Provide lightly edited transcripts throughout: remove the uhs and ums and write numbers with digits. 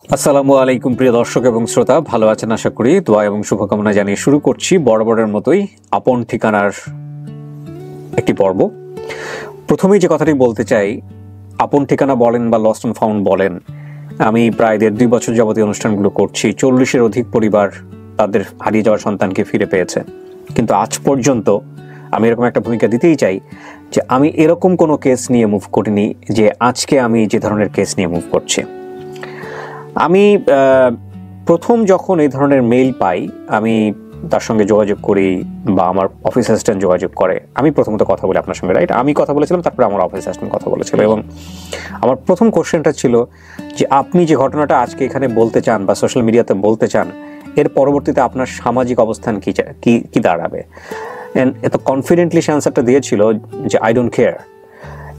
আসসালামু আলাইকুম প্রিয় দর্শক এবং শ্রোতা, ভালো আছেন আশা করি। দোয়া এবং শুভকামনা জানিয়ে শুরু করছি বরাবরের মতোই আপন ঠিকানার একটি পর্ব। প্রথমেই যে কথাটি বলতে চাই, আপন ঠিকানা বলেন বা লস্ট অ্যান্ড ফাউন্ড বলেন, আমি প্রায় 1.5-2 বছর যাবতীয় অনুষ্ঠানগুলো করছি। 40-এর অধিক পরিবার তাদের হারিয়ে যাওয়া সন্তানকে ফিরে পেয়েছে, কিন্তু আজ পর্যন্ত আমি এরকম একটা ভূমিকা দিতেই চাই যে আমি এরকম কোনো কেস নিয়ে মুভ করিনি যে আজকে আমি যে ধরনের কেস নিয়ে মুভ করছি। আমি প্রথম যখন এই ধরনের মেইল পাই, আমি তার সঙ্গে যোগাযোগ করি বা আমার অফিস অ্যাসিস্ট্যান্ট যোগাযোগ করে। আমি প্রথমত কথা বলি আপনার সঙ্গে, রাইট? আমি কথা বলেছিলাম, তারপরে আমার অফিস অ্যাসিস্ট্যান্ট কথা বলেছিল, এবং আমার প্রথম কোশ্চেনটা ছিল যে আপনি যে ঘটনাটা আজকে এখানে বলতে চান বা সোশ্যাল মিডিয়াতে বলতে চান, এর পরবর্তীতে আপনার সামাজিক অবস্থান কি দাঁড়াবে। এত কনফিডেন্টলি সে অ্যান্সারটা দিয়েছিল যে আই ডোন্ট কেয়ার।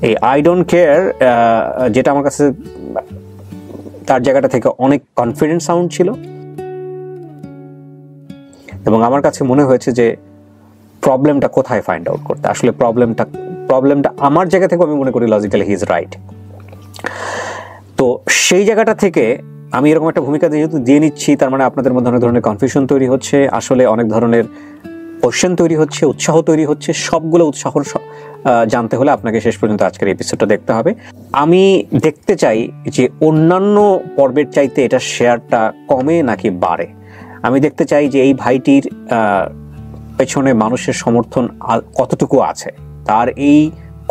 এই আই ডোন্ট কেয়ার যেটা আমার কাছে তার জায়গাটা থেকে অনেক কনফিডেন্ট সাউন্ড ছিল, এবং আমার কাছে মনে হয়েছে যে প্রবলেমটা কোথায় ফাইন্ড আউট করতে। আসলে প্রবলেমটা আমার জায়গা থেকে আমি মনে করি লজিক্যালি হি ইজ রাইট। তো সেই জায়গাটা থেকে আমি এরকম একটা ভূমিকা যেহেতু দিয়ে নিচ্ছি, তার মানে আপনাদের মধ্যে অনেক ধরনের কনফিউশন তৈরি হচ্ছে, আসলে অনেক ধরনের কোশ্চেন তৈরি হচ্ছে, উৎসাহ তৈরি হচ্ছে। সবগুলো উৎসাহ জানতে হলে আপনাকে শেষ পর্যন্ত আজকের এপিসোডটা দেখতে হবে। আমি দেখতে চাই যে অন্যান্য পর্বের চাইতে এটা শেয়ারটা কমে নাকি বাড়ে। আমি দেখতে চাই যে এই ভাইটির পেছনে মানুষের সমর্থন কতটুকু আছে, তার এই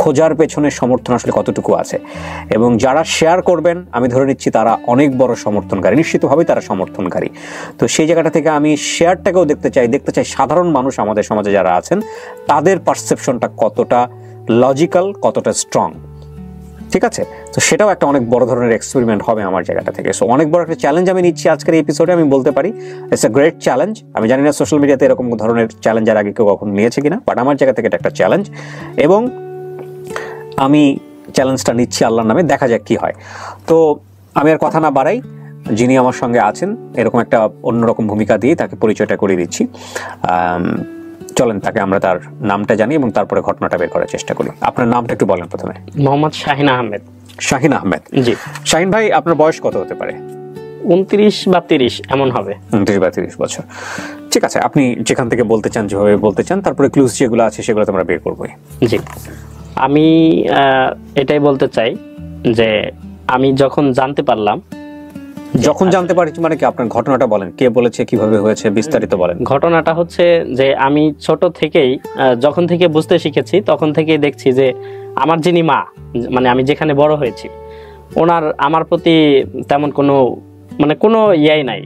খোঁজার পেছনে সমর্থন আসলে কতটুকু আছে, এবং যারা শেয়ার করবেন আমি ধরে নিচ্ছি তারা অনেক বড় সমর্থনকারী, নিশ্চিতভাবেই তারা সমর্থনকারী। তো সেই জায়গাটা থেকে আমি শেয়ারটাকেও দেখতে চাই সাধারণ মানুষ আমাদের সমাজে যারা আছেন তাদের পারসেপশনটা কতটা লজিক্যাল, কতটা স্ট্রং। ঠিক আছে? তো সেটাও একটা অনেক বড় ধরনের এক্সপেরিমেন্ট হবে আমার জায়গাটা থেকে। সো অনেক বড় একটা চ্যালেঞ্জ আমি নিচ্ছি আজকের এই এপিসোডে। আমি বলতে পারি ইটস এ গ্রেট চ্যালেঞ্জ। আমি জানি না সোশ্যাল মিডিয়াতে এরকম ধরনের চ্যালেঞ্জ আর আগে কেউ কখনো নিয়েছে কিনা, বাট আমার জায়গা থেকে এটা একটা চ্যালেঞ্জ, এবং আমি চ্যালেঞ্জটা নিচ্ছি আল্লাহর নামে। দেখা যাক কি হয়। তো আমি আর কথা না বাড়াই, যিনি আমার সঙ্গে আছেন এরকম একটা অন্যরকম ভূমিকা দিয়ে তাকে পরিচয়টা করে দিচ্ছি। চলেন তাকে আমরা তার নামটা জানি এবং তারপরে ঘটনাটা বের করার চেষ্টা করি। আপনার নামটা একটু বলেন প্রথমে। মোহাম্মদ শাহিন আহমেদ। শাহিন আহমেদ, জি। শাহিন ভাই, আপনার বয়স কত হতে পারে? 29 বা 30 এমন হবে। 29 বা 30 বছর। ঠিক আছে, আপনি যেখান থেকে বলতে চান, যেভাবে বলতে চান, তারপরে ক্লুজ যেগুলো আছে সেগুলো তো আমরা বের করবোই। জি, আমি এটাই বলতে চাই যে আমি যখন জানতে পারলাম, মানে কি আপনার ঘটনাটা বলেন, কে বলেছে, কিভাবে হয়েছে, বিস্তারিত বলেন। ঘটনাটা হচ্ছে যে আমি ছোট থেকেই যখন থেকে বুঝতে শিখেছি তখন থেকেই দেখছি যে আমার যিনি মা, মানে আমি যেখানে বড় হয়েছি, ওনার আমার প্রতি তেমন কোনো ইয়াই নাই,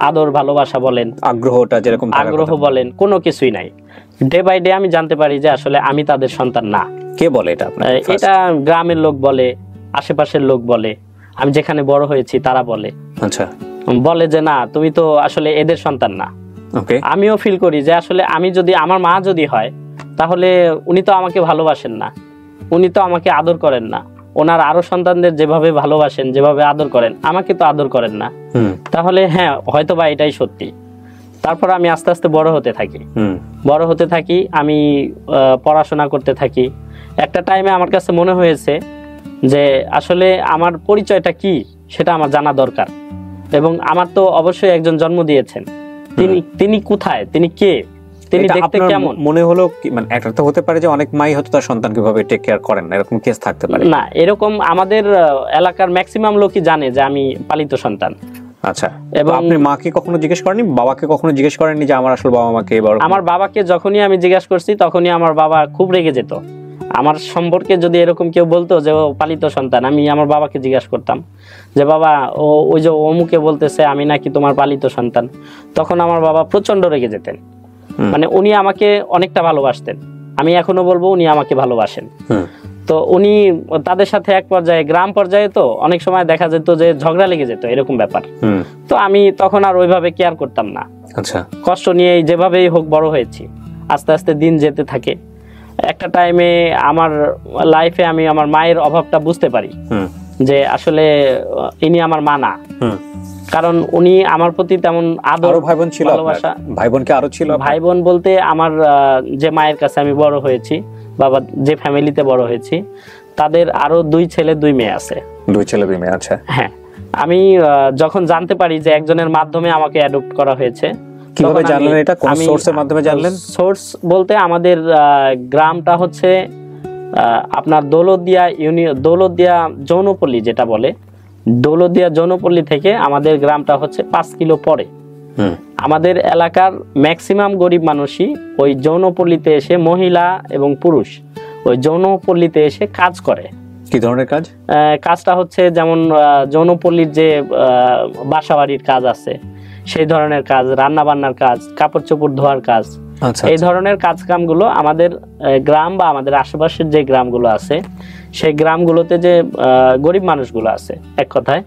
আদর ভালোবাসা বলেন, আগ্রহটা যেরকম আগ্রহ বলেন, কোনো কিছুই নাই। ডে বাই ডে আমি জানতে পারি যে আসলে আমি তাদের সন্তান না। কে বলে এটা? এটা গ্রামের লোক বলে, আশেপাশের লোক বলে, আমি যেখানে বড় হয়েছি তারা বলে। আচ্ছা, বলে যে না, তুমি তো আসলে এদের সন্তান না। ওকে। আমিও ফিল করি যে আসলে আমি যদি, আমার মা যদি হয়, তাহলে উনি তো আমাকে ভালোবাসেন না, উনি তো আমাকে আদর করেন না। ওনার আরো সন্তানদের যেভাবে ভালোবাসেন, যেভাবে আদর করেন, আমাকে তো আদর করেন না। তাহলে হ্যাঁ, হয়তো বা এটাই সত্যি। তারপর আমি আস্তে আস্তে বড় হতে থাকি, আমি পড়াশোনা করতে থাকি। একটা টাইমে আমার কাছে মনে হয়েছে যে আসলে আমার পরিচয়টা কি সেটা আমার জানা দরকার, এবং আমার তো অবশ্যই একজন জন্ম দিয়েছেন, তিনি কোথায়, তিনি কে, তিনি দেখতে কেমন। মনে হলো কি, মানে একটা তো হতে পারে যে অনেক মাই হয়তো তার সন্তানকে ভাবে টেক কেয়ার করেন না, এরকম কেস থাকতে পারে। না, এরকম আমাদের এলাকার ম্যাক্সিমাম লোকই জানে যে আমি পালিত সন্তান। আচ্ছা, এবং আপনি মাকে কখনো জিজ্ঞেস করেননি, বাবাকে কখনো জিজ্ঞেস করেননি যে আমার আসলে বাবা মাকে? আমার বাবাকে যখনই আমি জিজ্ঞাসা করছি তখনই আমার বাবা খুব রেগে যেত। আমার সম্পর্কে যদি এরকম কেউ বলতো যে ও পালিত সন্তান, আমি আমার বাবাকে জিজ্ঞাসা করতাম যে বাবা, ওই যে অমুকে বলতেছে আমি নাকি তোমার পালিত সন্তান, তখন আমার বাবা প্রচন্ড রেগে যেতেন। মানে উনি আমাকে অনেকটা ভালোবাসতেন, আমি এখনো বলবো উনি আমাকে ভালোবাসেন। তো উনি তাদের সাথে এক পর্যায়ে, গ্রাম পর্যায়ে তো অনেক সময় দেখা যেত যে ঝগড়া লেগে যেত, এরকম ব্যাপার। তো আমি তখন আর ওইভাবে কেয়ার করতাম না। আচ্ছা, কষ্ট নিয়ে যেভাবেই হোক বড় হয়েছি। আস্তে আস্তে দিন যেতে থাকে। একটা টাইমে আমার লাইফে আমি আমার মায়ের অভাবটা বুঝতে পারি যে আসলে ইনি আমার মা না, কারণ উনি আমার প্রতি তেমন আদর, ভাই বোন ছিল, ভালোবাসা। ভাই বোন কি আরো ছিল? ভাই বোন বলতে আমার যে মায়ের কাছে আমি বড় হয়েছি, বাবা যে ফ্যামিলিতে বড় হয়েছি, তাদের আরো 2 ছেলে 2 মেয়ে আছে। 2 ছেলে 2 মেয়ে, আচ্ছা। হ্যাঁ, আমি যখন জানতে পারি যে একজনের মাধ্যমে আমাকে অ্যাডপ্ট করা হয়েছে। কিভাবে জানলেন এটা? কোন সোর্সের মাধ্যমে জানলেন? সোর্স বলতে আমাদের গ্রামটা হচ্ছে আপনার দৌলতদিয়া যৌনপল্লী যেটা বলে, দৌলতদিয়া যৌনপল্লী থেকে আমাদের গ্রামটা হচ্ছে 5 কিলো পরে। আমাদের এলাকার ম্যাক্সিমাম গরিব মানুষই ওই যৌনপল্লীতে এসে, মহিলা এবং পুরুষ ওই যৌনপল্লীতে এসে কাজ করে। কি ধরনের কাজ? কাজটা হচ্ছে যেমন যৌনপল্লীর যে বাসাবাড়ির কাজ আছে সেই ধরনের কাজ, রান্না বান্নার কাজ, কাপড় চোপড় ধোয়ার কাজ, এই ধরনের কাজ কামগুলো আমাদের গ্রাম বা আমাদের আশেপাশের যে গ্রামগুলো আছে সেই গ্রামগুলোতে যে গরিব মানুষগুলো আছে, এক কথায়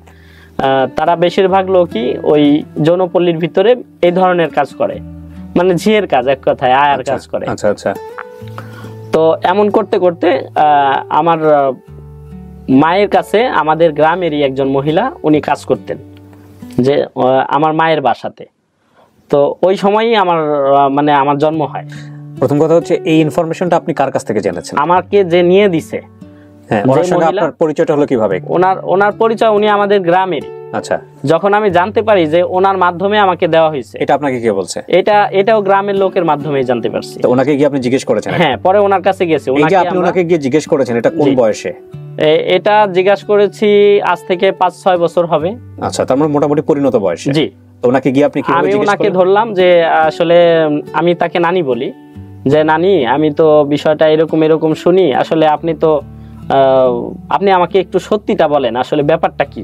তারা বেশিরভাগ লোকই ওই যৌনপল্লীর ভিতরে এই ধরনের কাজ করে, মানে ঝিয়ের কাজ, এক কথায় আয়ার কাজ করে। আচ্ছা আচ্ছা। তো এমন করতে করতে আমার মায়ের কাছে আমাদের গ্রামেরই একজন মহিলা উনি কাজ করতেন, যে আমার মায়ের বাসাতে। তো ওই সময়ই আমার জন্ম হয়। প্রথম কথা হচ্ছে এই ইনফরমেশনটা আপনি কার কাছ থেকে জেনেছেন? আমাকে যে নিয়ে দিছে, হ্যাঁ, ওনার সঙ্গে আপনার পরিচয়টা হলো কিভাবে? ওনার পরিচয়, উনি আমাদের গ্রামের। আচ্ছা। যখন আমি জানতে পারি যে ওনার মাধ্যমে আমাকে দেওয়া হয়েছে, এটা আপনাকে কে বলছে? এটাও গ্রামের লোকের মাধ্যমেই জানতে পারছি। তো ওনাকে গিয়ে আপনি জিজ্ঞেস করেছেন? হ্যাঁ, পরে ওনার কাছে গেছি। আপনি ওনাকে গিয়ে জিজ্ঞেস করেছেন এটা কোন বয়সে? এটা জিজ্ঞাসা করেছি আজ থেকে 5-6 বছর হবে। আচ্ছা, তার মানে মোটামুটি পরিণত বয়সে। জি। তো ওনাকে গিয়ে আপনি কিভাবে জিজ্ঞেস করলেন? আমি ওনাকে ধরলাম যে আসলে আমি তাকে নানি বলি, যে নানি আমি তো বিষয়টা এরকম শুনি, আসলে আপনি আমাকে একটু সত্যিটা বলেন, আসলে ব্যাপারটা কি।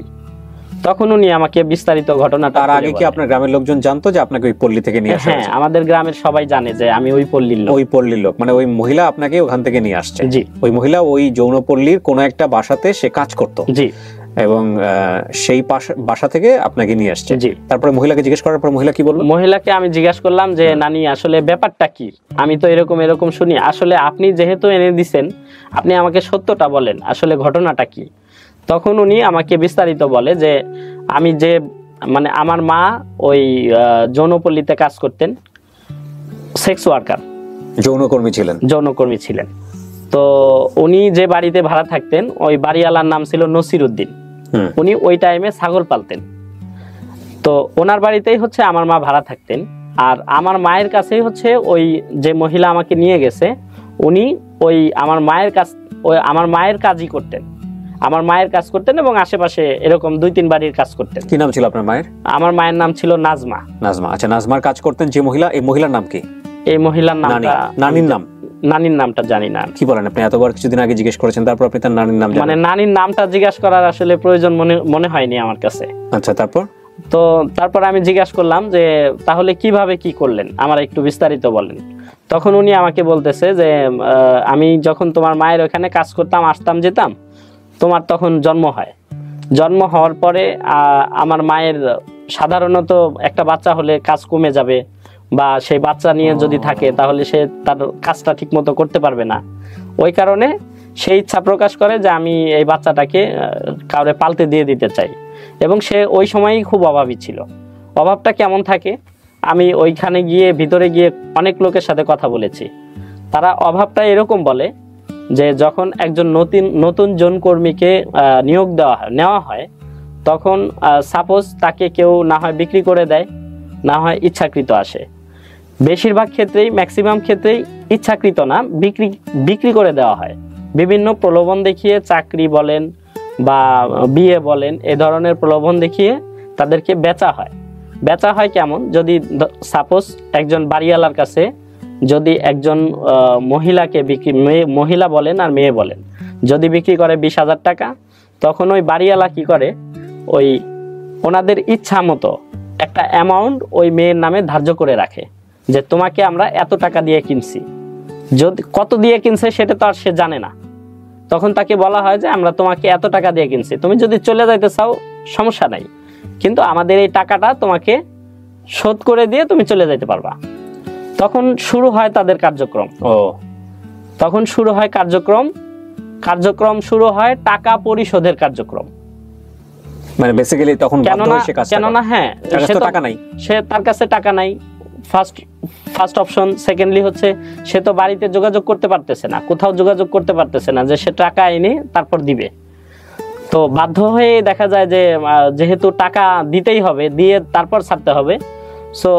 তখন উনি আমাকে বিস্তারিত ঘটনাটা। তার আগে কি আপনার গ্রামের লোকজন জানতো যে আপনাকে ওই পল্লী থেকে নিয়ে আসা? হ্যাঁ, আমাদের গ্রামের সবাই জানে যে আমি ওই পল্লীর লোক। ওই পল্লীর লোক মানে ওই মহিলা আপনাকে ওখান থেকে নিয়ে আসছে? জি। ওই মহিলা ওই যৌনপল্লীর কোনো একটা বাসাতে সে কাজ করতো? জি। এবং সেই বাসা থেকে আপনাকে নিয়ে আসছে? জি। তারপরে মহিলাকে জিজ্ঞেস করার পর মহিলা কি বললো? মহিলাকে আমি জিজ্ঞাসা করলাম যে নানি আসলে ব্যাপারটা কি, আমি তো এরকম শুনি, আসলে আপনি যেহেতু এনে দিছেন আপনি আমাকে সত্যটা বলেন, আসলে ঘটনাটা কি। তখন উনি আমাকে বিস্তারিত বলে যে আমার মা ওই যৌনপল্লীতে কাজ করতেন, সেক্স ওয়ার্কার, যৌনকর্মী ছিলেন। তো উনি যে বাড়িতে ভাড়া থাকতেন ওই বাড়িওয়ালার নাম ছিল নসির উদ্দিন। উনি ওই টাইমে ছাগল পালতেন। তো ওনার বাড়িতেই হচ্ছে আমার মা ভাড়া থাকতেন। আর আমার মায়ের কাছেই হচ্ছে ওই যে মহিলা আমাকে নিয়ে গেছে উনি ওই আমার মায়ের কাজই করতেন, আমার মায়ের কাজ করতেন এবং আশেপাশে এরকম 2-3 বাড়ির কাজ করতেন। কি নাম ছিল আপনার মায়ের? আমার মায়ের নাম ছিল নাজমা। আচ্ছা, নাজমার কাজ করতেন যে মহিলা, এই মহিলার নাম কি? এই মহিলার নামটা নানির নামটা জানি না। কি বলেন আপনি? এতবার কিছুদিন আগে জিজ্ঞেস করেছেন, তারপর আপনি তার নানির নাম জানেন? নানির নামটা জিজ্ঞাসা করার আসলে প্রয়োজন মনে হয়নি আমার কাছে। আচ্ছা, তারপর আমি জিজ্ঞাসা করলাম যে তাহলে কিভাবে কি করলেন, আমার একটু বিস্তারিত বলেন। তখন উনি আমাকে বলতেছে যে আমি যখন তোমার মায়ের ওখানে কাজ করতাম, আসতাম যেতাম, তোমার তখন জন্ম হয়। জন্ম হওয়ার পরে আমার মায়ের সাধারণত একটা বাচ্চা হলে কাজ কমে যাবে, বা সেই বাচ্চা নিয়ে যদি থাকে তাহলে সে তার কাজটা ঠিক মতো করতে পারবে না। ওই কারণে সে ইচ্ছা প্রকাশ করে যে আমি এই বাচ্চাটাকে কাউরে পালতে দিয়ে দিতে চাই। এবং সে ওই সময়ই খুব অভাবী ছিল। অভাবটা কেমন থাকে, আমি ওইখানে ভিতরে গিয়ে অনেক লোকের সাথে কথা বলেছি। তারা অভাবটা এরকম বলে যে যখন একজন নতুন যৌনকর্মীকে নিয়োগ নেওয়া হয় তখন সাপোজ তাকে কেউ না হয় বিক্রি করে দেয়, না হয় ইচ্ছাকৃত আসে। বেশিরভাগ ক্ষেত্রেই, ম্যাক্সিমাম ক্ষেত্রেই ইচ্ছাকৃত না, বিক্রি করে দেওয়া হয়। বিভিন্ন প্রলোভন দেখিয়ে, চাকরি বলেন বা বিয়ে বলেন, এ ধরনের প্রলোভন দেখিয়ে তাদেরকে বেচা হয়। কেমন, যদি সাপোজ একজন বাড়িওয়ালার কাছে যদি একজন মহিলাকে মহিলা বলেন আর মেয়ে বলেন যদি বিক্রি করে 20,000 টাকা, তখন ওই বাড়িওয়ালা কি করে, ওই ওনাদের ইচ্ছা মতো একটা অ্যামাউন্ট ওই মেয়ের নামে ধার্য করে রাখে যে তোমাকে আমরা এত টাকা দিয়ে কিনছি। যদি কত দিয়ে কিনছে সেটা তো আর সে জানে না। তখন তাকে বলা হয় যে আমরা তোমাকে এত টাকা দিয়ে কিনছি, তুমি যদি চলে যাইতে চাও সমস্যা নাই, কিন্তু আমাদের এই টাকাটা তোমাকে শোধ করে দিয়ে তুমি চলে যাইতে পারবা। তখন শুরু হয় তাদের কার্যক্রম। তখন শুরু হয় কার্যক্রম শুরু হয় টাকা পরিশোধের কার্যক্রম। মানে বেসিক্যালি তখন কেননা হ্যাঁ, সে তার কাছে টাকা নাই, ফার্স্ট অপশন। সেকেন্ডলি হচ্ছে সে তো বাড়িতে যোগাযোগ করতে পারতেছে না, কোথাও যোগাযোগ করতে পারতেছে না যে সে টাকা এনে তারপর দিবে। তো তো বাধ্য হয়ে দেখা যায় যে যেহেতু টাকা দিতেই হবে, দিয়ে তারপর ছাড়তে হবে, সো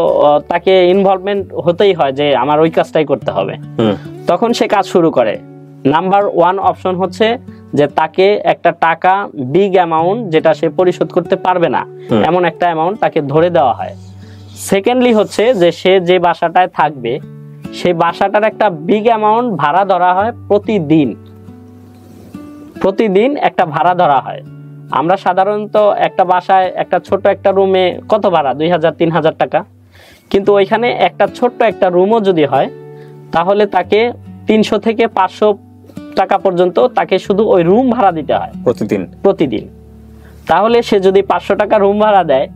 তাকে ইনভলভমেন্ট হতেই হয় যে আমার ওই কাজটাই করতে হবে। তখন সে কাজ শুরু করে। নাম্বার 1 অপশন হচ্ছে যে তাকে একটা টাকা, বিগ অ্যামাউন্ট যেটা সে পরিশোধ করতে পারবে না এমন একটা অ্যামাউন্ট তাকে ধরে দেওয়া হয়। সেকেন্ডলি হচ্ছে যে সে যে বাসাটায় থাকবে সেই বাসাটার একটা বিগ অ্যামাউন্ট ভাড়া ধরা হয় প্রতিদিন একটা ভাড়া ধরা হয়। আমরা সাধারণত একটা বাসায় একটা ছোট একটা রুমে কত ভাড়া, 2000-3000 টাকা, কিন্তু ওইখানে একটা ছোট্ট একটা রুমও যদি হয় তাহলে তাকে 300 থেকে 500 টাকা পর্যন্ত তাকে শুধু ওই রুম ভাড়া দিতে হয় প্রতিদিন। তাহলে সে যদি 500 টাকা রুম ভাড়া দেয়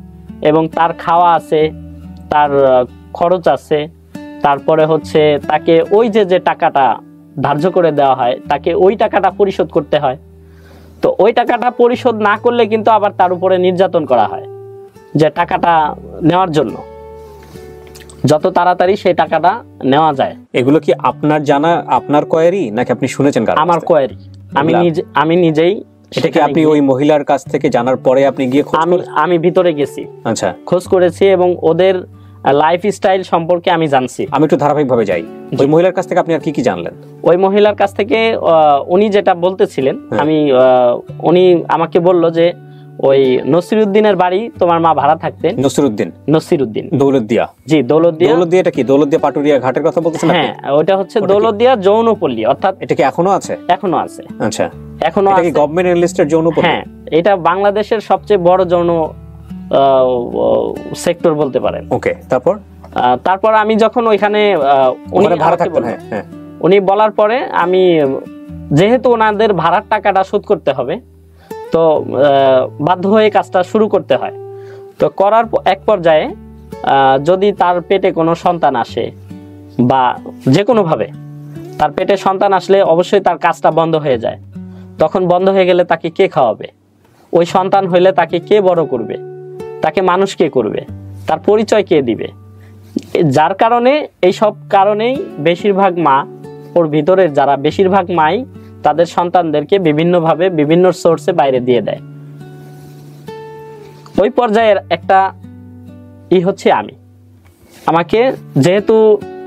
এবং তার খাওয়া আছে, তার খরচ আছে, তারপরে হচ্ছে তাকে ওই যে টাকাটা ধার্য করে দেওয়া হয় তাকে ওই টাকাটা পরিশোধ করতে হয়। তো ওই টাকাটা পরিশোধ না করলে কিন্তু আবার তার উপরে নির্যাতন করা হয় যে টাকাটা নেওয়ার জন্য, যত তাড়াতাড়ি সেই টাকাটা নেওয়া যায়। এগুলো কি আপনার জানা, আপনার কোয়েরি নাকি আপনি শুনেছেন? আমার কোয়েরি, আমি নিজেই। এটা কি আপনি ওই মহিলার কাছ থেকে জানার পরে আপনি গিয়ে আমি ভিতরে গেছি, আচ্ছা, খোঁজ করেছি এবং ওদের লাইফস্টাইল সম্পর্কে আমি জানছি। আমি একটু ধারাবাহিকভাবে যাই। ওই মহিলার কাছ থেকে আপনি আর কি জানলেন? ওই মহিলার কাছ থেকে উনি যেটা বলতেছিলেন, উনি আমাকে বলল যে ওই নসিরউদ্দিনের বাড়ি তোমার মা ভাড়া থাকতেন। নসিরউদ্দিন দৌলতদিয়া। জি, দৌলতদিয়া। এটা কি দৌলতদিয়া পাটুরিয়া ঘাটের কথা বলতেছেন? হ্যাঁ, ওটা হচ্ছে দৌলতদিয়া যৌনপল্লী। অর্থাৎ এটা কি এখনো আছে? এখনো আছে। আচ্ছা, এখনো আছে। এটা কি গভর্নমেন্ট এনলিস্টেড যৌনপল্লী? হ্যাঁ, এটা বাংলাদেশের সবচেয়ে বড় যৌন সেক্টর বলতে পারেন। ওকে, তারপর আমি যখন ওইখানে উনি ভাড়া থাকতেন, হ্যাঁ, উনি বলার পরে আমি যেহেতু ওনাদের ভাড়ার টাকাটা শোধ করতে হবে তো বাধ্য হয়ে কাজটা শুরু করতে হয়। তো করার এক পর্যায়ে যদি তার পেটে কোনো সন্তান আসে বা যে কোনোভাবে তার পেটে সন্তান আসলে অবশ্যই তার কাজটা বন্ধ হয়ে যায়। তখন বন্ধ হয়ে গেলে তাকে কে খাওয়াবে? ওই সন্তান হইলে তাকে কে বড় করবে? তাকে মানুষ কে করবে? তার পরিচয় কে দিবে? যার কারণে এইসব কারণেই বেশিরভাগ মা, ওর ভিতরের যারা বেশিরভাগ মাই তাদের সন্তানদেরকে বিভিন্নভাবে বিভিন্ন সোর্সে বাইরে দিয়ে দেয়। ওই পর্যায়ের একটা হচ্ছে আমাকে যেহেতু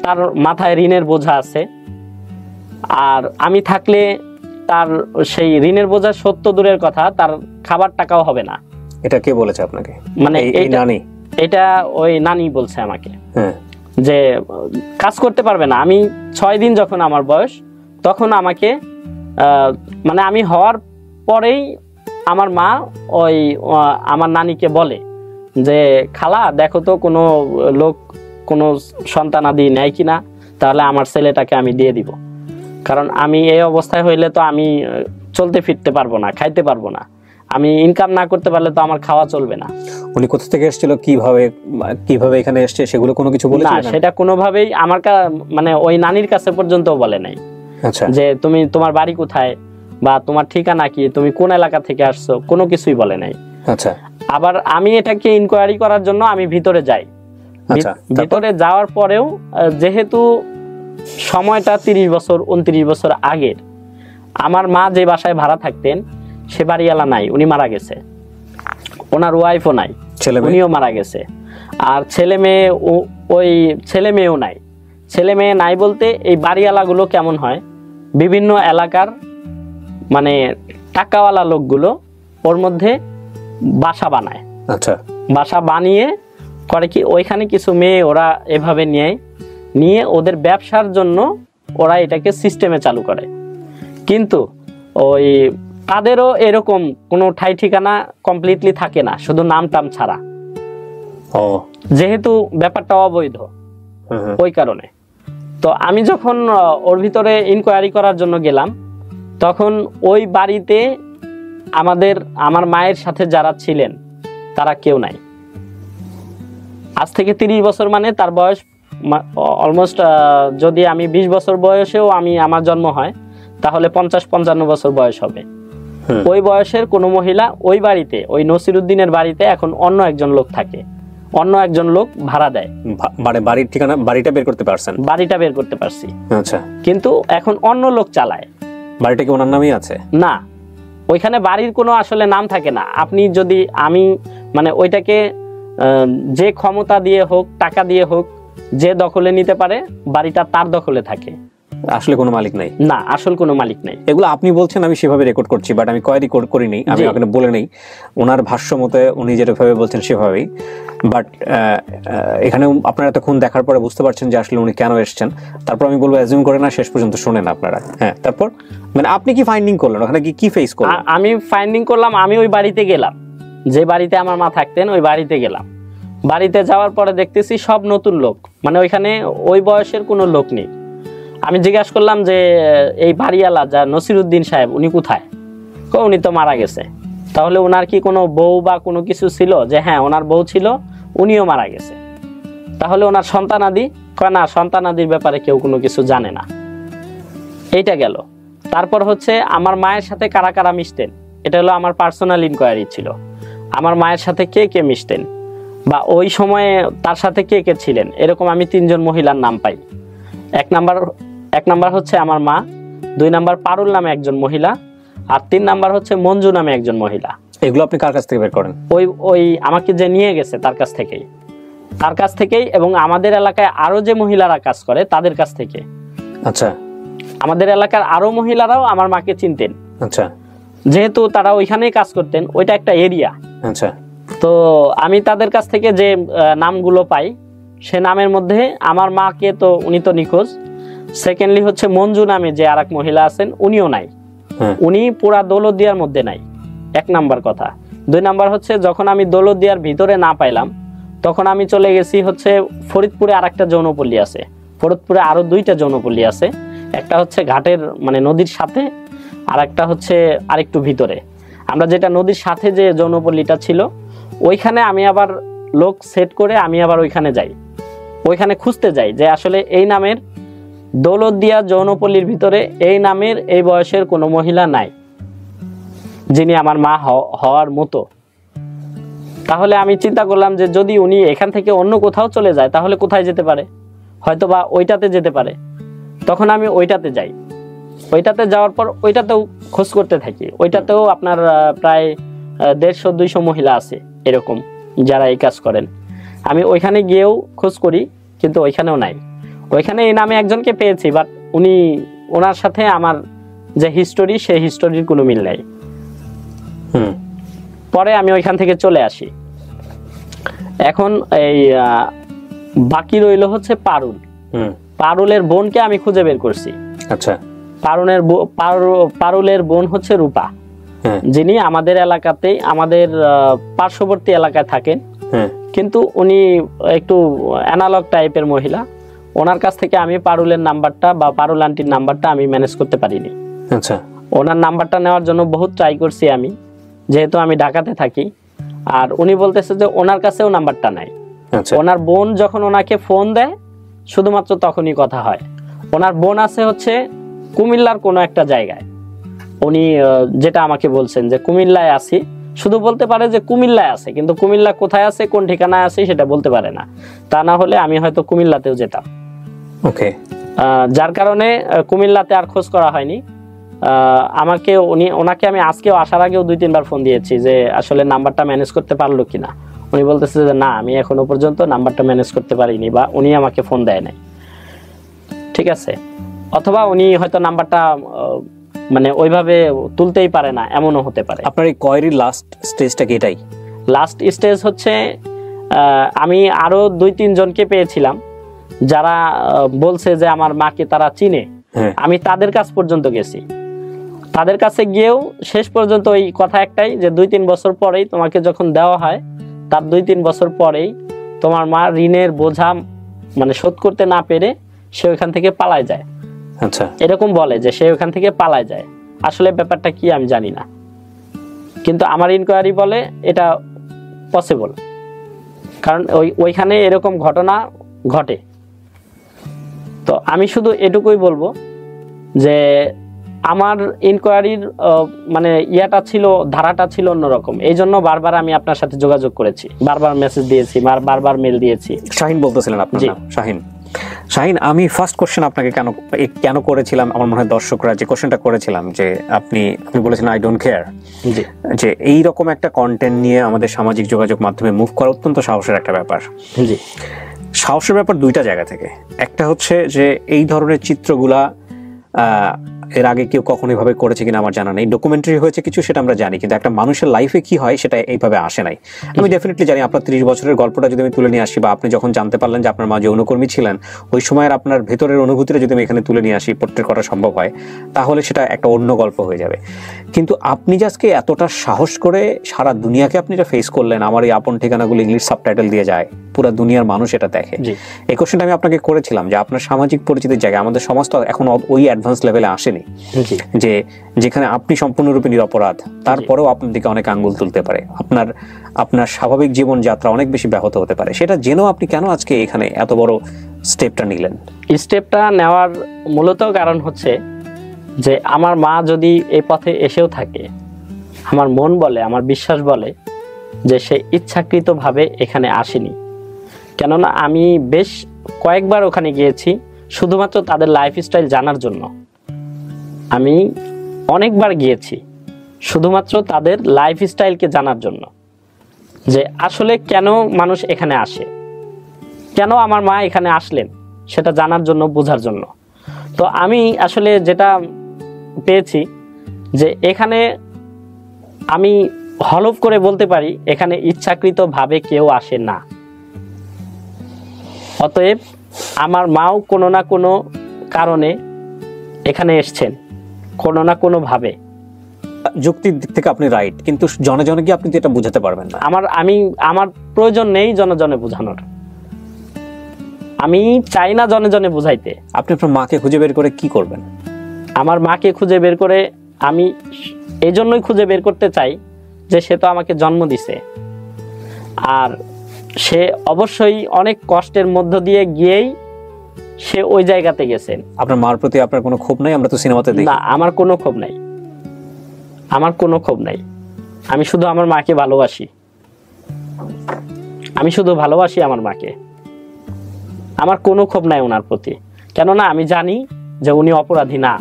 তার মাথায় ঋণের বোঝা আছে, আর আমি থাকলে তার সেই ঋণের বোঝা সত্য দূরের কথা, তার খাবার টাকাও হবে না। এটা কে বলেছে আপনাকে? মানে এটা ওই নানি বলছে আমাকে যে কাজ করতে পারবে না। আমি 6 দিন যখন আমার বয়স, তখন আমাকে মানে আমি হওয়ার পরেই আমার মা ওই আমার নানিকে বলে যে খালা দেখো তো কোনো লোক কোনো সন্তানাদি নেয় কিনা, তাহলে আমার ছেলেটাকে আমি দিয়ে দিব। কারণ আমি এই অবস্থায় হইলে তো আমি চলতে ফিরতে পারবো না, খাইতে পারবো না। আমি ইনকাম না করতে পারলে তো আমার খাওয়া চলবে না। উনি কোথা থেকে এসেছিল, কিভাবে এখানে এসেছে, সেগুলো কোনো কিছু বলেছিল না? সেটা কোনোভাবেই আমার মানে ওই নানির কাছে পর্যন্ত বলে নাই। আচ্ছা, যে তোমার বাড়ি কোথায় বা তোমার ঠিকানা কি, তুমি কোন এলাকা থেকে আসছো, কোনো কিছুই বলে নাই। আচ্ছা, আবার আমি এটাকে ইনকোয়ারি করার জন্য আমি ভিতরে যাই। ভিতরে যাওয়ার পরেও যেহেতু সময়টা 30 বছর 29 বছর আগের, আমার মা যে বাসায় ভাড়া থাকতেন সে বাড়িওয়ালা নাই, উনি মারা গেছে। ওনার ওয়াইফও নাই, উনিও মারা গেছে। আর ছেলে মেয়েও নাই। ছেলে মেয়ে নাই বলতে এই বাড়িওয়ালাগুলো কেমন হয়, বিভিন্ন এলাকার মানে টাকাওয়ালা লোকগুলো ওর মধ্যে বাসা বানায়। আচ্ছা, বাসা বানিয়ে করে কি, ওইখানে কিছু মেয়ে ওরা এভাবে নিয়ে ওদের ব্যবসার জন্য ওরা এটাকে সিস্টেমে চালু করে। কিন্তু ওই তাদেরও এরকম কোনো ঠাই ঠিকানা কমপ্লিটলি থাকে না, শুধু নাম টাম ছাড়া, যেহেতু ব্যাপারটা অবৈধ। ওই কারণে তো আমি যখন ওর ভিতরে ইনকোয়ারি করার জন্য গেলাম, তখন ওই বাড়িতে আমার মায়ের সাথে যারা ছিলেন তারা কেউ নাই। আজ থেকে 30 বছর মানে তার বয়স অলমোস্ট, যদি আমি 20 বছর বয়সেও আমার জন্ম হয় তাহলে 50-55 বছর বয়স হবে। ওই বয়সের কোনো মহিলা ওই বাড়িতে, ওই নসিরউদ্দিনের বাড়িতে এখন অন্য একজন লোক থাকে, অন্য একজন লোক ভাড়া দেয়। বাড়ির ঠিকানা, বাড়িটা বের করতে পারছেন? বাড়িটা বের করতে পারছি। আচ্ছা, কিন্তু এখন অন্য লোক চালায়। বাড়িটা কি ওনার নামেই আছে? না, ওইখানে বাড়ির কোনো আসলে নাম থাকে না। আপনি যদি আমি মানে ওইটাকে যে ক্ষমতা দিয়ে হোক, টাকা দিয়ে হোক, যে দখলে নিতে পারে বাড়িটা তার দখলে থাকে, আসলে কোনো মালিক নাই। না, আসল কোনো মালিক নাই। এগুলো আপনি বলছেন, আমি সেভাবে রেকর্ড করছি, বাট আমি কোয়ারি করিনি, আমি ওখানে বলে নেই ওনার ভাষ্য মতে উনি যেভাবে বলছেন সেভাবেই। বাট এখানে আপনারা এতক্ষণ দেখার পরে বুঝতে পারছেন যে আসলে উনি কেন এসেছেন। তারপর আমি বলবো অ্যাজিউম করে না, শেষ পর্যন্ত শোনেন আপনারা। হ্যাঁ, তারপর মানে আপনি কি ফাইন্ডিং করলেন ওখানে, কি ফেস করলেন? আমি ফাইন্ডিং করলাম, আমি ওই বাড়িতে গেলাম, যে বাড়িতে আমার মা থাকতেন ওই বাড়িতে গেলাম। বাড়িতে যাওয়ার পরে দেখতেছি সব নতুন লোক, মানে ওইখানে ওই বয়সের কোনো লোক নেই। আমি জিজ্ঞাসা করলাম যে এই বাড়িওয়ালা যা নসিরুদ্দিন সাহেব উনি কোথায়? উনি তো মারা গেছে। তাহলে ওনার কি কোনো বউ বা কোনো কিছু ছিল? যে হ্যাঁ, ওনার বউ ছিল, উনিও মারা গেছে। তাহলে ওনার সন্তানাদি? কয় না, সন্তানাদির ব্যাপারে কেউ কোনো কিছু জানে না। এইটা গেল। তারপর হচ্ছে আমার মায়ের সাথে কারা কারা মিশতেন, এটা হলো আমার পার্সোনাল ইনকোয়ারি ছিল। আমার মায়ের সাথে কে কে মিশতেন বা ওই সময়ে তার সাথে কে কে ছিলেন, এরকম আমি 3 জন মহিলার নাম পাই। এক নাম্বার হচ্ছে আমার মা, 2 নাম্বার পারুল নামে একজন মহিলা, আর 3 নাম্বার হচ্ছে মঞ্জু নামে একজন মহিলা। এগুলো আপনি কার কাছ থেকে বের করেন? ওই আমাকে যে নিয়ে গেছে তার কাছ থেকেই এবং আমাদের এলাকায় আরো যে মহিলারা কাজ করে তাদের কাছ থেকে। আচ্ছা। আমাদের এলাকার আরো মহিলারাও আমার মাকে চিনতেন। আচ্ছা। যেহেতু তারা ওইখানেই কাজ করতেন, ওইটা একটা এরিয়া। আচ্ছা। তো আমি তাদের কাছ থেকে যে নামগুলো পাই, সে নামের মধ্যে আমার মাকে তো উনি তো নিখোঁজ। সেকেন্ডলি হচ্ছে মঞ্জু নামে যে আরেক মহিলা আছেন, উনিও নাই। উনি পুরা দৌলতদিয়ার মধ্যে নাই, 1 নাম্বার কথা। 2 নাম্বার হচ্ছে যখন আমি দৌলতদিয়ার ভিতরে না পাইলাম, তখন আমি চলে গেছি হচ্ছে ফরিদপুরে আরেকটা যৌনপল্লী আছে, ফরিদপুরে আরো 2টা যৌনপল্লী আছে। একটা হচ্ছে ঘাটের মানে নদীর সাথে, আর একটা হচ্ছে আরেকটু ভিতরে। আমরা যেটা নদীর সাথে যে যৌনপল্লীটা ছিল, ওইখানে আমি আবার লোক সেট করে আমি আবার ওইখানে যাই, ওইখানে খুঁজতে যাই যে আসলে এই নামের দৌলতদিয়া যৌনপল্লীর ভিতরে এই নামের এই বয়সের কোনো মহিলা নাই যিনি আমার মা হওয়ার মতো। তাহলে আমি চিন্তা করলাম যে যদি উনি এখান থেকে অন্য কোথাও চলে যায় তাহলে কোথায় যেতে পারে, হয়তো বা ওইটাতে যেতে পারে। তখন আমি ওইটাতে যাই, ওইটাতে যাওয়ার পর ওইটাতেও খোঁজ করতে থাকি। ওইটাতেও আপনার প্রায় 150-200 মহিলা আছে এরকম যারা এই কাজ করেন। আমি ওইখানে গিয়েও খোঁজ করি, কিন্তু ওইখানেও নাই। ওইখানে এই নামে একজনকে পেয়েছি, বাট ওনার সাথে আমার যে হিস্টোরি, সেই হিস্টোরির কোনো মিল নাই। পরে আমি ওইখান থেকে চলে আসি। এখন এই বাকি রইল হচ্ছে পারুল। পারুলের বোনকে আমি খুঁজে বের করছি। আচ্ছা। পারুলের বোন হচ্ছে রূপা, যিনি আমাদের এলাকাতেই, আমাদের পার্শ্ববর্তী এলাকায় থাকেন, কিন্তু উনি একটু অ্যানালগ টাইপের মহিলা। ওনার কাছ থেকে আমি পারুলের নাম্বারটা বা পারুল আন্টির নাম্বারটা আমি ম্যানেজ করতে পারিনি। আচ্ছা। ওনার নাম্বারটা নেওয়ার জন্য বহুত ট্রাই করছি আমি, যেহেতু আমি ঢাকাতে থাকি। আর উনি বলতেছে যে ওনার কাছেও নাম্বারটা নাই। ওনার বোন যখন ওনাকে ফোন দেয় শুধুমাত্র তখনই কথা হয়। ওনার বোন আছে হচ্ছে কুমিল্লার কোনো একটা জায়গায়। উনি যেটা আমাকে বলছেন যে কুমিল্লায় আছি, শুধু বলতে পারে যে কুমিল্লায় আছে, কিন্তু কুমিল্লা কোথায় আছে, কোন ঠিকানায় আছে সেটা বলতে পারে না। তা না হলে আমি হয়তো কুমিল্লাতেও যেতাম। ওকে। যার কারণে কুমিল্লাতে আর খোঁজ করা হয়নি। ওনাকে আমি আজকেও আসার আগেও 2-3 বার ফোন দিয়েছি যে আসলে নাম্বারটা ম্যানেজ করতে পারলো কিনা। উনি বলতেছে যে না, আমি এখনো পর্যন্ত নাম্বারটা ম্যানেজ করতে পারিনি, বা উনি আমাকে ফোন দেয় নাই। ঠিক আছে, অথবা উনি হয়তো নাম্বারটা মানে ওইভাবে তুলতেই পারে না, এমনও হতে পারে। আপনার এই কোয়েরির লাস্ট স্টেজটা কি এটাই? লাস্ট স্টেজ হচ্ছে আমি আরো 2-3 জনকে পেয়েছিলাম যারা বলছে যে আমার মাকে তারা চিনে। আমি তাদের কাছ পর্যন্ত গেছি। তাদের কাছে গিয়েও শেষ পর্যন্ত ওই কথা একটাই যে 2-3 বছর পরেই তোমাকে যখন দেওয়া হয়, তার 2-3 বছর পরেই তোমার মা ঋণের বোঝা মানে শোধ করতে না পেরে সে ওইখান থেকে পালায় যায়। আচ্ছা। এরকম বলে যে সে ওইখান থেকে পালায় যায়। আসলে ব্যাপারটা কি আমি জানি না, কিন্তু আমার ইনকোয়ারি বলে এটা পসিবল, কারণ ওইখানে এরকম ঘটনা ঘটে। তো আমি শুধু এটুকুই বলবো যে আমার ইনকোয়ারির মানে ধারাটা ছিল অন্যরকম। এই জন্য বারবার আমি আপনার সাথে যোগাযোগ করেছি, বারবার মেসেজ দিয়েছি, বারবার মেল দিয়েছি। শাহিন বলতেছিলেন আপনার নাম? শাহিন, আমি ফার্স্ট কোশ্চেন আপনাকে কেন করেছিলাম, আমার মনে হয় দর্শকরা যে কোশ্চেনটা করেছিলাম যে আপনি বলেছেন আই ডোন্ট কেয়ার, যে এই রকম একটা কন্টেন্ট নিয়ে আমাদের সামাজিক যোগাযোগ মাধ্যমে মুভ করা অত্যন্ত সাহসের একটা ব্যাপার। জি, সাহসের ব্যাপার দুইটা জায়গা থেকে। একটা হচ্ছে যে এই ধরনের চিত্রগুলা এর আগে কেউ কখনো এভাবে করেছে কিনা আমার জানা নেই, ডকুমেন্টারি হয়েছে কিছু সেটা আমরা জানি, কিন্তু একটা মানুষের লাইফে কি হয় সেটা এইভাবে আসে নাই। আমি ডেফিনেটলি জানি আপনার 30 বছরের গল্পটা যদি আমি তুলে নিয়ে আসি, বা আপনি যখন জানতে পারলেন যে আপনার মা যৌনকর্মী ছিলেন, ওই সময়ের আপনার ভেতরের অনুভূতিটা যদি আমি এখানে তুলে নিয়ে আসি, পোর্ট্রেট করা সম্ভব হয়, তাহলে সেটা একটা অন্য গল্প হয়ে যাবে। কিন্তু আপনি আজকে এতটা সাহস করে সারা দুনিয়াকে আপনি এটা ফেস করলেন, আমার এই আপন ঠিকানাগুলো ইংলিশ সাবটাইটেল দিয়ে যায়, পুরো দুনিয়ার মানুষ এটা দেখে। এই কোশ্চেনটা আমি আপনাকে করেছিলাম যে আপনার সামাজিক পরিচিতির জায়গায় আমাদের সমাজ তো এখন ওই অ্যাডভান্স লেভেলে আসেনি যে যেখানে আপনি সম্পূর্ণরূপে নিরপরাধ, তারপরেও আপনার দিকে অনেক আঙ্গুল তুলতে পারে, আপনার স্বাভাবিক জীবন যাত্রা অনেক বেশি ব্যাহত হতে পারে। সেটা জেনেও আপনি কেন আজকে এখানে এত বড় স্টেপটা নিলেন? স্টেপটা নেওয়ার মূলত কারণ হচ্ছে যে আমার মা যদি এই পথে এসেও থাকে, আমার মন বলে, আমার বিশ্বাস বলে যে সে ইচ্ছাকৃতভাবে এখানে আসেনি। কেননা আমি বেশ কয়েকবার ওখানে গিয়েছি শুধুমাত্র তাদের লাইফস্টাইল জানার জন্য। আমি অনেকবার গিয়েছি শুধুমাত্র তাদের লাইফস্টাইলকে জানার জন্য, যে আসলে কেন মানুষ এখানে আসে, কেন আমার মা এখানে আসলেন সেটা জানার জন্য, বোঝার জন্য। তো আমি আসলে যেটা পেয়েছি যে এখানে আমি হলফ করে বলতে পারি এখানে ইচ্ছাকৃতভাবে কেউ আসে না। অতএব আমার মাও কোনো না কোনো কারণে এখানে এসছেন, কোনো না কোনো ভাবে। যুক্তির দিক থেকে আপনি রাইট, কিন্তু জনে জনে কি আপনি তো এটা বোঝাতে পারবেন না। আমার প্রয়োজন নেই জনে জনে বোঝানোর, আমি চাই না জনে জনে বুঝাইতে। আপনি আপনার মাকে খুঁজে বের করে কি করবেন? আমার মাকে খুঁজে বের করে আমি এই জন্যই খুঁজে বের করতে চাই যে সে তো আমাকে জন্ম দিছে, আর সে অবশ্যই অনেক কষ্টের মধ্য দিয়ে গিয়েই সে ওই জায়গাতে গেছেন। আপনার মার প্রতি আপনার কোনো ক্ষোভ নাই? আমরা তো সিনেমাতে দেখি। না, আমার কোনো ক্ষোভ নাই, আমার কোনো ক্ষোভ নাই। আমি শুধু আমার মাকে ভালোবাসি, আমি শুধু ভালোবাসি আমার মাকে। আমার কোনো ক্ষোভ নাই ওনার প্রতি, কেননা আমি জানি যে উনি অপরাধী না।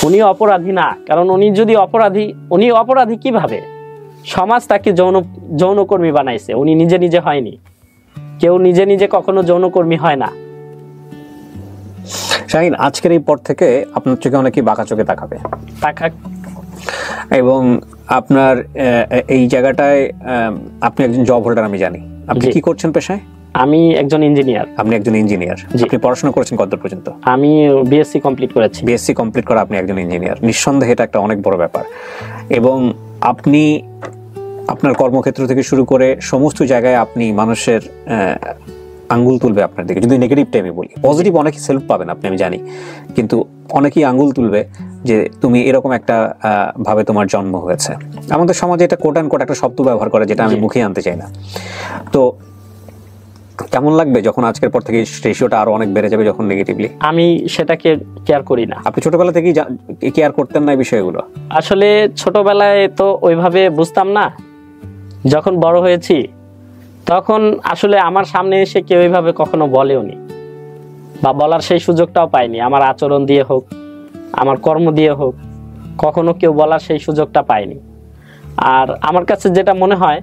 উনি অপরাধী না, কারণ উনি যদি উনি অপরাধী কিভাবে? সমাজ তাকে যৌনকর্মী বানাইছে, উনি নিজে নিজে হয়নি। কেউ নিজে নিজে কখনো যৌনকর্মী হয় না। শাহিন, আজকের এই পর থেকে আপনার চোখে অনেকেই বাঁকা চোখে তাকাবে, এবং আপনার এই জায়গাটায় আপনি একজন জব হোল্ডার আমি জানি। আপনি কি করছেন পেশায়? আমি একজন ইঞ্জিনিয়ার। আপনি একজন ইঞ্জিনিয়ার। আপনি পড়াশোনা করেছেন কত পর্যন্ত? আমি বিএসসি কমপ্লিট করেছি। বিএসসি কমপ্লিট করা আপনি একজন ইঞ্জিনিয়ার, নিঃসন্দেহে এটা একটা অনেক বড় ব্যাপার। এবং আপনি আপনার কর্মক্ষেত্র থেকে শুরু করে সমস্ত জায়গায় আপনি মানুষের আঙ্গুল তুলবে আপনার দিকে। যদি নেগেটিভটা আমি বলি, পজিটিভ অনেকেই সেলফ পাবেন আপনি, আমি জানি, কিন্তু অনেকেই আঙ্গুল তুলবে যে তুমি এরকম একটা ভাবে তোমার জন্ম হয়েছে। আমাদের সমাজে এটা কোট অ্যান্ড কোট একটা শব্দ ব্যবহার করে যেটা আমি মুখে আনতে চাই না। তো কেমন লাগবে যখন আজকের পর থেকে রেশিওটা আরো অনেক বেড়ে যাবে, যখন নেগেটিভলি? আমি সেটাকে কেয়ার করি না। আপনি ছোটবেলা থেকেই কেয়ার করতেন না এই বিষয়গুলো? আসলে ছোটবেলায় তো ওইভাবে বুঝতাম না। যখন বড় হয়েছি তখন আসলে আমার সামনে এসে কেউ এইভাবে কখনো বলেওনি, বা বলার সেই সুযোগটাও পাইনি। আমার আচরণ দিয়ে হোক, আমার কর্ম দিয়ে হোক, কখনো কেউ বলার সেই সুযোগটা পাইনি। আর আমার কাছে যেটা মনে হয়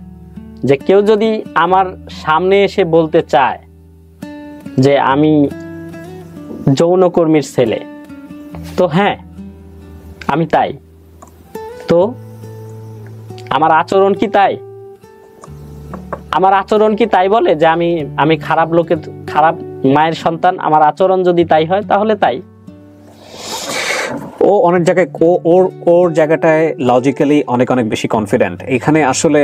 যে কেউ যদি আমার সামনে এসে বলতে চায় যে আমি যৌনকর্মীর ছেলে, তো হ্যাঁ আমি তাই। তো আমার আচরণ কি তাই? আমার আচরণ কি তাই বলে যে আমি খারাপ মায়ের সন্তান? আমার আচরণ যদি তাই হয় তাহলে তাই। ও অনেক জায়গায় ওর জায়গাটায় লজিক্যালি অনেক বেশি কনফিডেন্ট। এখানে আসলে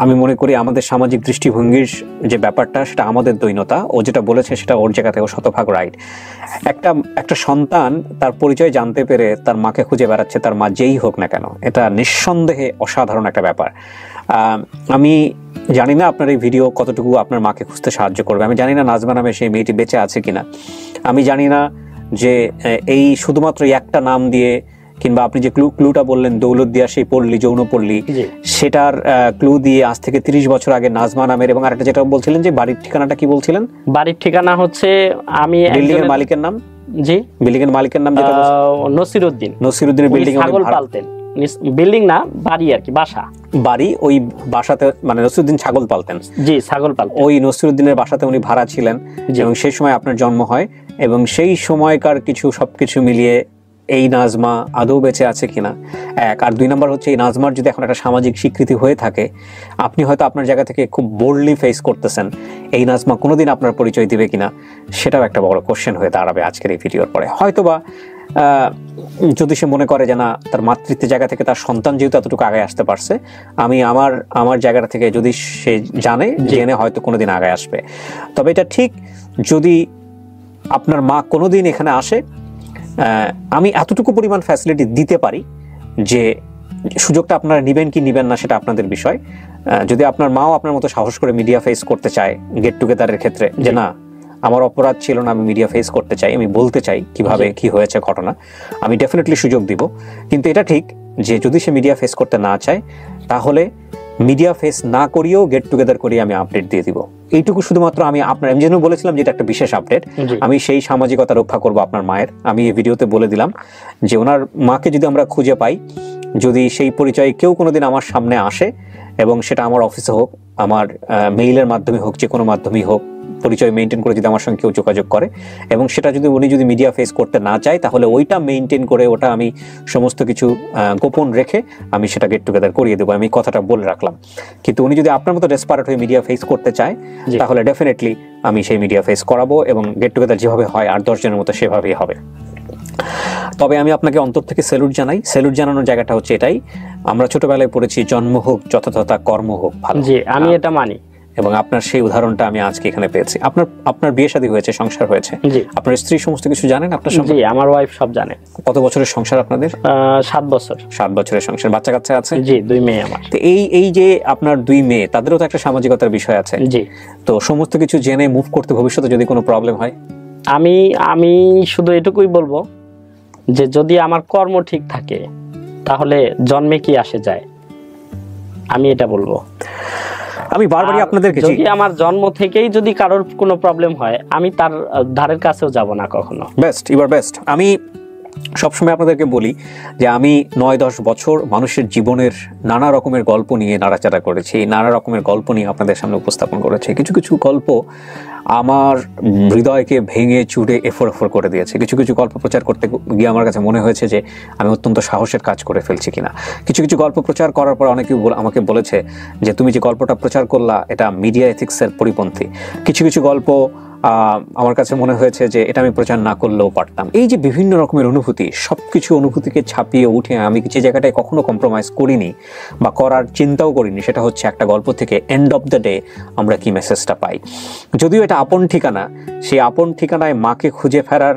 আমি মনে করি আমাদের সামাজিক দৃষ্টিভঙ্গির যে ব্যাপারটা, সেটা আমাদের দৈনতা। ও যেটা বলেছে সেটা ওর জায়গা থেকে শতভাগ রাইট। একটা সন্তান তার পরিচয় জানতে পেরে তার মাকে খুঁজে বেড়াচ্ছে, তার মা যেই হোক না কেন, এটা নিঃসন্দেহে অসাধারণ একটা ব্যাপার। আমি জানি না আপনার এই ভিডিও কতটুকু আপনার মাকে খুঁজতে সাহায্য করবে। আমি জানি না নাজমা নামে সেই মেয়েটি বেঁচে আছে কিনা। আমি জানি না যে এই শুধুমাত্র একটা নাম দিয়ে, কিংবা আপনি যে ক্লুটা বললেন দৌলতদিয়া সেই পল্লী, যৌনপল্লী, সেটার ক্লু দিয়ে আজ থেকে 30 বছর আগে নাজমা নামের, এবং আরেকটা যেটা বলছিলেন যে বাড়ির ঠিকানাটা কি বলছিলেন? বাড়ির ঠিকানা হচ্ছে আমি বিল্ডিং এর মালিকের নাম? জি, বিল্ডিং এর মালিকের নাম যেটা নসিরউদ্দিন। নসিরউদ্দিনের বিল্ডিং ছাগল পালতেন, বিল্ডিং না বাড়ি আর কি, বাসা বাড়ি, ওই বাসাতে মানে নসিরউদ্দিন ছাগল পালতেন। জি, ছাগল পালতেন। ওই নসিরউদ্দিনের বাসাতে উনি ভাড়া ছিলেন এবং সেই সময় আপনার জন্ম হয়, এবং সেই সময়কার সবকিছু মিলিয়ে এই নাজমা আদৌ বেঁচে আছে কিনা এক, আর 2 নম্বর হচ্ছে এই নাজমার যদি এখন একটা সামাজিক স্বীকৃতি হয়ে থাকে, আপনি হয়তো আপনার জায়গা থেকে খুব বোল্ডলি ফেস করতেছেন, এই নাজমা কোনোদিন আপনার পরিচয় দিবে কিনা, সেটাও একটা বড় কোশ্চেন হয়ে দাঁড়াবে আজকের এই ভিডিওর পরে। হয়তোবা যদি সে মনে করে যে না, তার মাতৃত্বের জায়গা থেকে তার সন্তান যেহেতু এতটুকু আগে আসতে পারছে, আমি আমার জায়গা থেকে যদি সে জেনে হয়তো কোনোদিন আগে আসবে। তবে এটা ঠিক, যদি আপনার মা কোনোদিন এখানে আসে, আমি এতটুকু পরিমাণ ফ্যাসিলিটি দিতে পারি যে সুযোগটা আপনারা নেবেন কি নেবেন না সেটা আপনাদের বিষয়। যদি আপনার মাও আপনার মতো সাহস করে মিডিয়া ফেস করতে চায় গেট টুগেদারের ক্ষেত্রে, যে না আমার অপরাধ ছিল না, আমি মিডিয়া ফেস করতে চাই, আমি বলতে চাই কিভাবে কি হয়েছে ঘটনা, আমি ডেফিনেটলি সুযোগ দিব। কিন্তু এটা ঠিক যে যদি সে মিডিয়া ফেস করতে না চায়, তাহলে মিডিয়া ফেস না করিয়েও গেট টুগেদার করিয়ে আমি আপডেট দিয়ে দিব। এইটুকু শুধুমাত্র আমি যেন বলেছিলাম যে এটা একটা বিশেষ আপডেট, আমি সেই সামাজিকতা রক্ষা করব আপনার মায়ের। আমি এই ভিডিওতে বলে দিলাম যে ওনার মাকে যদি আমরা খুঁজে পাই, যদি সেই পরিচয়ে কেউ কোনোদিন আমার সামনে আসে, এবং সেটা আমার অফিসে হোক, আমার মেইলের মাধ্যমে হোক, যে কোনো মাধ্যমেই হোক, পরিচয় মেনটেন করে যদি আমার সঙ্গে কেউ যোগাযোগ করে, এবং সেটা উনি যদি মিডিয়া ফেস করতে না চায়, তাহলে ওইটা মেনটেন করে, ওটা আমি সমস্ত কিছু গোপন রেখে আমি সেটা গেট টুগেদার করিয়ে দেবো, আমি কথাটা বলে রাখলাম। কিন্তু উনি যদি আপনার মতো ডেসপারেট হয়ে মিডিয়া ফেস করতে চায়, তাহলে ডেফিনেটলি আমি সেই মিডিয়া ফেস করাবো, এবং গেট টুগেদার যেভাবে হয় আর 10 জনের মতো সেভাবেই হবে। তবে আমি আপনাকে অন্তর থেকে স্যালুট জানাই। স্যালুট জানানোর জায়গাটা হচ্ছে এটাই, আমরা ছোটবেলায় পড়েছি জন্ম হোক যথাযথা, কর্ম হোক ভালো। জি, আমি এটা মানি, এবং আপনার সেই উদাহরণটা আমি আজকে এখানে পেয়েছি। আপনার বিয়ে শাদী হয়েছে, সংসার হয়েছে, আপনার স্ত্রী সমস্ত কিছু জানেন আপনার সঙ্গে? জি, আমার ওয়াইফ সব জানে। কত বছরের সংসার আপনাদের? 7 বছর। 7 বছরের সংসার, বাচ্চা কাচ্চা আছে? জি, 2 মেয়ে আমার। তো এই যে আপনার 2 মেয়ে, তাদেরও তো একটা সামাজিকতার বিষয় আছে। জি, তো সমস্ত কিছু জেনে মুভ করতে ভবিষ্যতে যদি কোনো প্রবলেম হয়, আমি শুধু এটুকুই বলবো যে যদি আমার কর্ম ঠিক থাকে, তাহলে জন্মে কি আসে যায়, আমি এটা বলবো। আমি বারবারই আপনাদেরকে, যদি আমার জন্ম থেকেই যদি কারোর কোনো প্রবলেম হয়, আমি তার ধারের কাছেও যাব না কখনো। Best, you are best. আমি সবসময় আপনাদেরকে বলি যে আমি 9-10 বছর মানুষের জীবনের নানা রকমের গল্প নিয়ে নাড়াচাড়া করেছি, নানা রকমের গল্প নিয়ে আপনাদের সামনে উপস্থাপন করেছি। কিছু কিছু গল্প আমার হৃদয়কে ভেঙে চুড়ে এফোর করে দিয়েছে। কিছু কিছু গল্প প্রচার করতে গিয়ে আমার কাছে মনে হয়েছে যে আমি অত্যন্ত সাহসের কাজ করে ফেলছি কিনা। কিছু কিছু গল্প প্রচার করার পর অনেকেই আমাকে বলেছে যে তুমি যে গল্পটা প্রচার করলা এটা মিডিয়া এথিক্সের পরিপন্থী। কিছু কিছু গল্প আমার কাছে মনে হয়েছে যে এটা আমি প্রচার না করলেও পারতাম। এই যে বিভিন্ন রকমের অনুভূতি, সবকিছু অনুভূতিকে ছাপিয়ে উঠে আমি যে জায়গাটায় কখনো কম্প্রোমাইজ করিনি বা করার চিন্তাও করিনি, সেটা হচ্ছে একটা গল্প থেকে এন্ড অফ দ্য ডে আমরা কি মেসেজটা পাই। যদিও এটা আপন ঠিকানা, সেই আপন ঠিকানায় মাকে খুঁজে ফেরার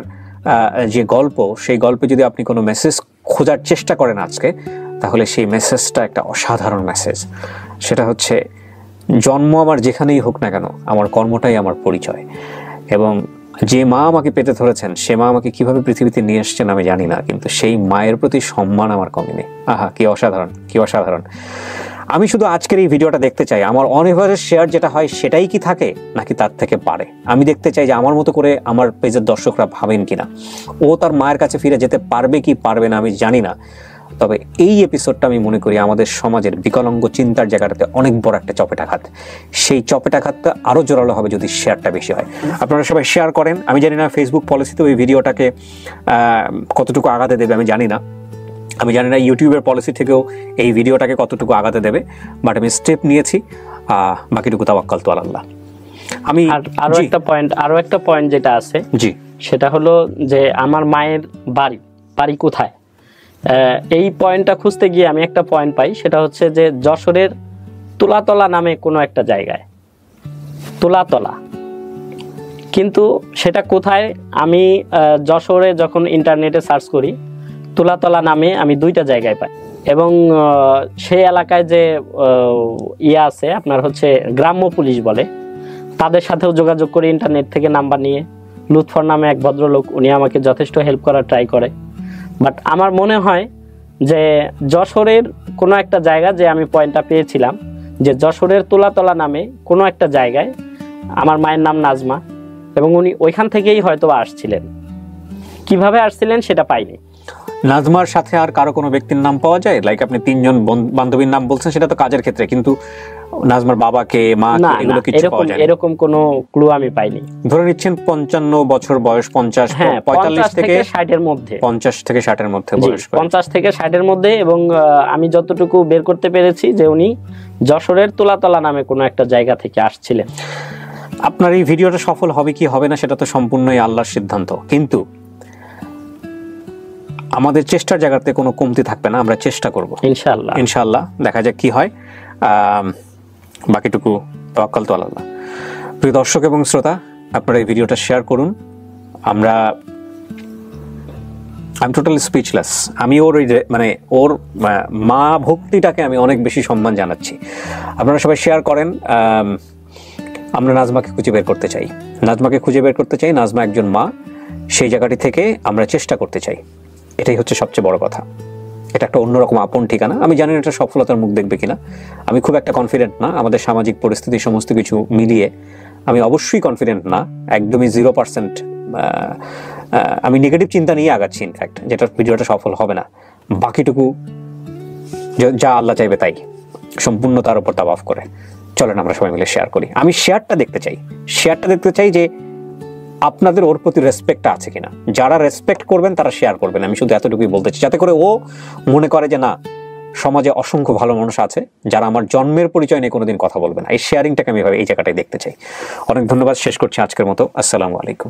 যে গল্প, সেই গল্পে যদি আপনি কোনো মেসেজ খোঁজার চেষ্টা করেন আজকে, তাহলে সেই মেসেজটা একটা অসাধারণ মেসেজ। সেটা হচ্ছে জন্ম আমার যেখানেই হোক না কেন, আমার কর্মটাই আমার পরিচয়। এবং যে মা আমাকে পেটে ধরেছেন, সে মা আমাকে কিভাবে পৃথিবীতে নিয়ে এসছেন আমি জানি না, কিন্তু সেই মায়ের প্রতি সম্মান আমার কমেনি। আহা, কি অসাধারণ, কি অসাধারণ। আমি শুধু আজকের এই ভিডিওটা দেখতে চাই, আমার অন এভারেজ শেয়ার যেটা হয় সেটাই কি থাকে নাকি তার থেকে পারে। আমি দেখতে চাই যে আমার মতো করে আমার পেজের দর্শকরা ভাবেন কিনা, ও তার মায়ের কাছে ফিরে যেতে পারবে কি পারবে না আমি জানি না। তবে এই এপিসোডটা আমি মনে করি আমাদের সমাজের বিকলাঙ্গ চিন্তার জায়গাটাতে অনেক বড় একটা চপেটাঘাত। সেই চপেটাঘাতটা আরও জোরালো হবে যদি শেয়ারটা বেশি হয়। আপনারা সবাই শেয়ার করেন। আমি জানি না ফেসবুক পলিসিতেও এই ভিডিওটাকে কতটুকু আগাতে দেবে আমি জানি না। আমি জানি না ইউটিউবের পলিসি থেকেও এই ভিডিওটাকে কতটুকু আগাতে দেবে, বাট আমি স্টেপ নিয়েছি, বাকিটুকু তাওয়াক্কাল তু আলাল্লাহ। আমি আরো একটা পয়েন্ট যেটা আছে, জি, সেটা হলো যে আমার মায়ের বাড়ি কোথায়। এই পয়েন্টটা খুঁজতে গিয়ে আমি একটা পয়েন্ট পাই, সেটা হচ্ছে যে যশোরের তুলাতলা নামে কোনো একটা জায়গায়, তুলাতলা। কিন্তু সেটা কোথায়, আমি যশোরে যখন ইন্টারনেটে সার্চ করি, তুলাতলা নামে আমি 2টা জায়গায় পাই। এবং সেই এলাকায় যে আছে আপনার হচ্ছে গ্রাম্য পুলিশ বলে, তাদের সাথেও যোগাযোগ করি ইন্টারনেট থেকে নাম্বার নিয়ে। লুৎফর নামে এক ভদ্রলোক, উনি আমাকে যথেষ্ট হেল্প করার ট্রাই করে। বাট আমার মনে হয় যে যশোরের কোনো একটা জায়গা, যে আমি পয়েন্টটা পেয়েছিলাম যে যশোরের তুলাতলা নামে কোনো একটা জায়গায় আমার মায়ের নাম নাজমা, এবং উনি ওইখান থেকেই হয়তো আসছিলেন। কিভাবে আসছিলেন সেটা পাইনি। নাজমার সাথে আর কারো কোনো ব্যক্তির নাম পাওয়া যায়? লাইক আপনি 3 জন বান্ধবীর নাম বলছেন, সেটা তো কাজের ক্ষেত্রে, কিন্তু নাজমার বাবাকে, মা, এগুলো কিছু পাওয়া যায়? এরকম কোনো ক্লু আমি পাইনি। ধরে নিচ্ছেন 55 বছর বয়স, 50, 45 থেকে 60 এর মধ্যে, 50 থেকে 60 এর মধ্যে বয়স, 50 থেকে 60 এর মধ্যে। এবং আমি যতটুকু বের করতে পেরেছি যে উনি যশোরের তুলাতলা নামে কোনো একটা জায়গা থেকে আসছিলেন। আপনার এই ভিডিওটা সফল হবে কি হবে না সেটা তো সম্পূর্ণই আল্লাহর সিদ্ধান্ত, কিন্তু আমাদের চেষ্টার জায়গাতে কোনো কমতি থাকবে না, আমরা চেষ্টা করব ইনশাআল্লাহ। ইনশাআল্লাহ, দেখা যাক কি হয়। বাকিটুকু তাওয়াক্কাল তো আল্লাহ। প্রিয় দর্শক এবং শ্রোতা, আপনারা এই ভিডিওটা শেয়ার করুন। I am totally speechless. আমি ওর ওর মা ভক্তিটাকে আমি অনেক বেশি সম্মান জানাচ্ছি। আপনারা সবাই শেয়ার করেন। আমরা নাজমাকে খুঁজে বের করতে চাই, নাজমা একজন মা, সেই জায়গাটি থেকে আমরা চেষ্টা করতে চাই। এটাই হচ্ছে সবচেয়ে বড় কথা। এটা একটা অন্যরকম আপন ঠিকানা। আমি জানি না এটা সফলতার মুখ দেখবে কিনা, আমি খুব একটা কনফিডেন্ট না। আমাদের সামাজিক পরিস্থিতি সমস্ত কিছু মিলিয়ে আমি অবশ্যই কনফিডেন্ট না, একদমই 0%। আমি নেগেটিভ চিন্তা নিয়ে আগাচ্ছি ইনফ্যাক্ট, যেটা ভিডিওটা সফল হবে না। বাকিটুকু যা আল্লাহ চাইবে তাই, সম্পূর্ণ তার উপর তাওয়াফ করে। চলেন আমরা সবাই মিলে শেয়ার করি। আমি শেয়ারটা দেখতে চাই যে আপনাদের ওর প্রতি রেসপেক্ট আছে কিনা। যারা রেসপেক্ট করবেন তারা শেয়ার করবেন, আমি শুধু এতটুকুই বলতে চাই, যাতে করে ও মনে করে যে না, সমাজে অসংখ্য ভালো মানুষ আছে যারা আমার জন্মের পরিচয় নিয়ে কোনোদিন কথা বলবে না। এই শেয়ারিংটাকে আমি এই জায়গাটায় দেখতে চাই। অনেক ধন্যবাদ। শেষ করছি আজকের মতো। আসসালামু আলাইকুম।